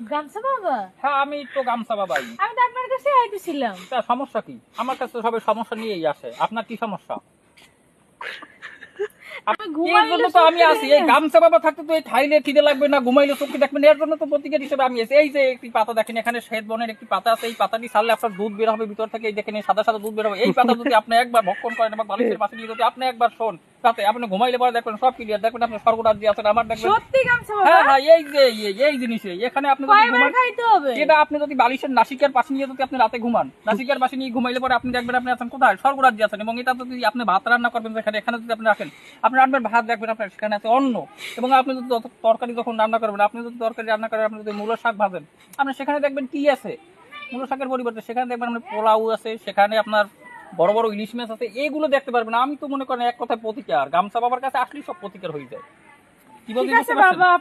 গামছা বাবা? হ্যাঁ আমি তো গামছা বাবাই। আমি তো আপনার কাছে আইতেছিলাম। তা সমস্যা কি? আমার কাছে তো সবাই সমস্যা নিয়েই আসে। আপনার কি সমস্যা? আমি এর ঘুমাইলে জন্য তো আমি চোখে আছি। দেখি এই না। গামছা বাবা থাকতে তো এই খাইলে খিদে লাগবে না, ঘুমাইলে চোখে দেখবেন, এর জন্য তো প্রতিকার হিসেবে আমি আছি। এই যে একটি পাতা দেখেন, এখানে শ্বেত বর্ণের একটি পাতা আছে। এই পাতাটি ছাড়লে আপনার দুধ বের হবে ভিতর থেকে। এই দেখেন এই সাদা সাদা দুধ বের হবে। এই পাতা যদি আপনি একবার ভক্ষণ করেন এবং বালিশের পাশে নিয়ে যদি আপনি একবার শোন, তাতে আপনি ঘুমাইলে পরে দেখবেন সব ক্লিয়ার। দেখবেন আপনি স্বর্গরাজ্যে আছেন। আমার দেখবেন সত্যি গামছা হ্যাঁ বাবা? হ্যাঁ এই যে এই জিনিসই এখানে আপনি যদি কয়বার ঘুমান, খাইতে হবে? এটা আপনি যদি বালিশের নাসিকার পাশে নিয়ে যদি আপনি রাতে ঘুমান, নাসিকার পাশে নিয়ে ঘুমাইলে পরে আপনি দেখবেন আপনি আছেন কোথায়? স্বর্গরাজ্যে আছেন। এবং এটা যদি আপনি ভাত রান্না করবেন যেখানে, এখানে যদি আপনি রাখেন, আপনি রান্নার ভাত দেখবেন আপনার সেখানে আছে অন্ন। এবং আপনি যদি তরকারি যখন রান্না করবেন, আপনি যদি তরকারি রান্না করেন, আপনি যদি মূলো শাক ভাজেন, আপনি সেখানে দেখবেন কি আছে? মূলো শাকের পরিবর্তে সেখানে দেখবেন আপনার পোলাও আছে, সেখানে আপনার বড় বড় ইলিশ মাছ আছে। এইগুলো দেখতে পারবেন। আমি তো মনে করেন এক কথায় প্রতিকার। গামছা বাবার কাছে আসলেই সব প্রতিকার হয়ে যায়। কি ঠিক বলতে আছে বুঝতে পারছেন? বাবা,